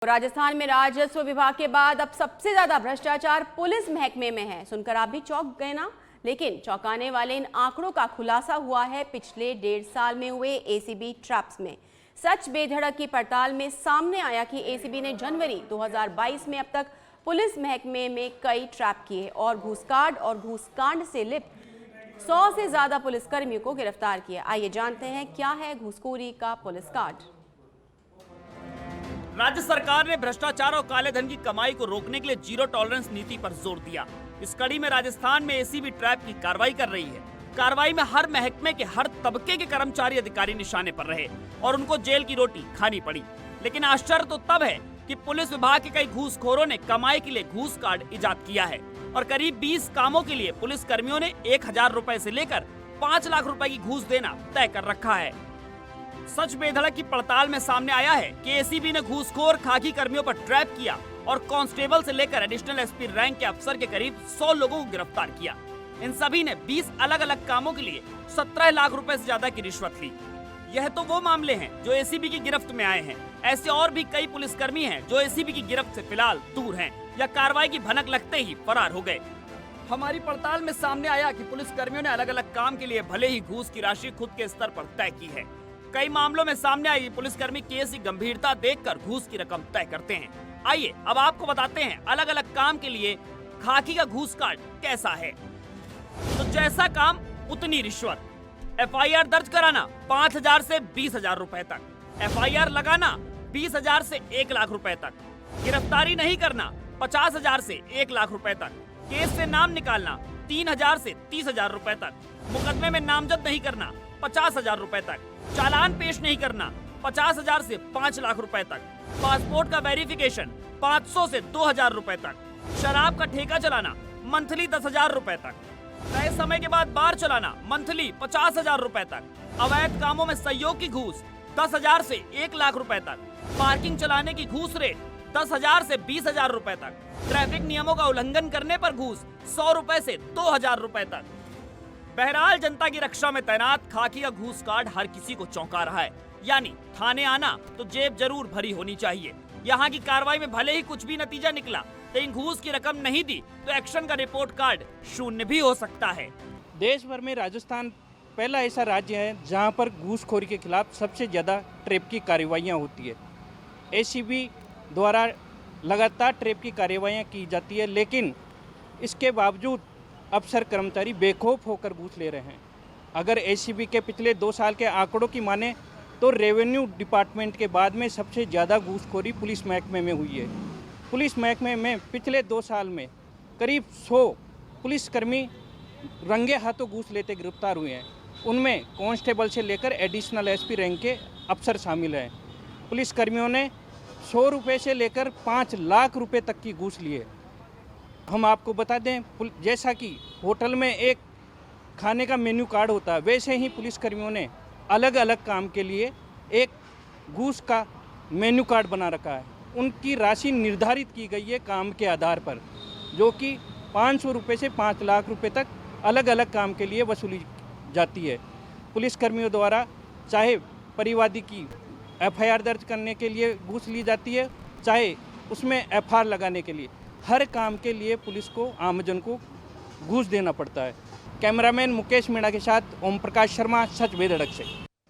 राजस्थान में राजस्व विभाग के बाद अब सबसे ज्यादा भ्रष्टाचार पुलिस महकमे में है। सुनकर आप भी चौंक गए ना? लेकिन चौंकाने वाले इन आंकड़ों का खुलासा हुआ है पिछले 1.5 साल में हुए एसीबी ट्रैप्स में। सच बेधड़क की पड़ताल में सामने आया कि एसीबी ने जनवरी 2022 में अब तक पुलिस महकमे में कई ट्रैप किए और घूसकांड और घूसकांड से लिप्त 100 से ज्यादा पुलिसकर्मियों को गिरफ्तार किया। आइए जानते हैं क्या है घूसखोरी का पुलिस कांड। राज्य सरकार ने भ्रष्टाचार और काले धन की कमाई को रोकने के लिए जीरो टॉलरेंस नीति पर जोर दिया। इस कड़ी में राजस्थान में एसीबी ट्रैप की कार्रवाई कर रही है। कार्रवाई में हर महकमे के हर तबके के कर्मचारी अधिकारी निशाने पर रहे और उनको जेल की रोटी खानी पड़ी। लेकिन आश्चर्य तो तब है कि पुलिस विभाग के कई घूसखोरों ने कमाई के लिए घूस कार्ड इजाद किया है और करीब 20 कामों के लिए पुलिस कर्मियों ने 1000 रुपए से लेकर 5 लाख रुपए की घूस देना तय कर रखा है। सच बेधड़क की पड़ताल में सामने आया है कि एसीबी ने घूसखोर खाकी कर्मियों पर ट्रैप किया और कांस्टेबल से लेकर एडिशनल एसपी रैंक के अफसर के करीब 100 लोगों को गिरफ्तार किया। इन सभी ने 20 अलग अलग कामों के लिए 17 लाख रुपए से ज्यादा की रिश्वत ली। यह तो वो मामले हैं जो एसीबी की गिरफ्त में आए हैं। ऐसे और भी कई पुलिसकर्मी हैं जो एसीबी की गिरफ्त से फिलहाल दूर हैं या कार्रवाई की भनक लगते ही फरार हो गए। हमारी पड़ताल में सामने आया कि पुलिसकर्मियों ने अलग अलग काम के लिए भले ही घूस की राशि खुद के स्तर पर तय की है। कई मामलों में सामने आई पुलिसकर्मी केस की गंभीरता देखकर घूस की रकम तय करते हैं। आइए अब आपको बताते हैं अलग अलग काम के लिए खाकी का घूस कार्ड कैसा है। तो जैसा काम उतनी रिश्वत। एफआईआर दर्ज कराना 5000 से 20,000 रुपए तक। एफआईआर लगाना 20,000 से 1 लाख रुपए तक। गिरफ्तारी नहीं करना 50,000 से 1 लाख रुपए तक। केस से नाम निकालना 3,000 से 30,000 रुपए तक। मुकदमे में नामजद नहीं करना 50,000 रुपए तक। चालान पेश नहीं करना 50,000 से 5 लाख रुपए तक। पासपोर्ट का वेरिफिकेशन 500 से 2,000 रुपए तक। शराब का ठेका चलाना मंथली 10,000 रुपए तक। तय समय के बाद बार चलाना मंथली 50,000 रुपए तक। अवैध कामों में सहयोग की घूस 10,000 से 1 लाख रुपए तक। पार्किंग चलाने की घूस रेट 10,000 से 20,000 रुपए तक। ट्रैफिक नियमों का उल्लंघन करने पर घूस 100 रुपए से 2,000 रुपए तक। बहरहाल जनता की रक्षा में तैनात खाकी का घूस कार्ड हर किसी को चौंका रहा है। यानी थाने आना तो जेब जरूर भरी होनी चाहिए। यहाँ की कार्रवाई में भले ही कुछ भी नतीजा निकला, लेकिन घूस की रकम नहीं दी तो एक्शन का रिपोर्ट कार्ड शून्य भी हो सकता है। देश भर में राजस्थान पहला ऐसा राज्य है जहाँ पर घूसखोरी के खिलाफ सबसे ज़्यादा ट्रैप की कार्रवाइयाँ होती है। एसीबी द्वारा लगातार ट्रैप की कार्रवाइयाँ की जाती है, लेकिन इसके बावजूद अफसर कर्मचारी बेखौफ होकर घूस ले रहे हैं। अगर एसीबी के पिछले 2 साल के आंकड़ों की माने तो रेवेन्यू डिपार्टमेंट के बाद में सबसे ज़्यादा घूसखोरी पुलिस महकमे में हुई है। पुलिस महकमे में पिछले 2 साल में करीब 100 पुलिसकर्मी रंगे हाथों घूस लेते गिरफ्तार हुए हैं। उनमें कांस्टेबल से लेकर एडिशनल एसपी रैंक के अफसर शामिल हैं। पुलिसकर्मियों ने 100 रुपये से लेकर 5 लाख रुपये तक की घूस ली है। हम आपको बता दें, जैसा कि होटल में एक खाने का मेन्यू कार्ड होता है, वैसे ही पुलिसकर्मियों ने अलग अलग काम के लिए एक घूस का मेन्यू कार्ड बना रखा है। उनकी राशि निर्धारित की गई है काम के आधार पर, जो कि 500 रुपये से 5 लाख रुपए तक अलग अलग काम के लिए वसूली जाती है। पुलिसकर्मियों द्वारा चाहे परिवादी की एफआईआर दर्ज करने के लिए घूस ली जाती है, चाहे उसमें एफआईआर लगाने के लिए, हर काम के लिए पुलिस को आमजन को घूस देना पड़ता है। कैमरामैन मुकेश मीणा के साथ ओम प्रकाश शर्मा, सच बेधड़क से।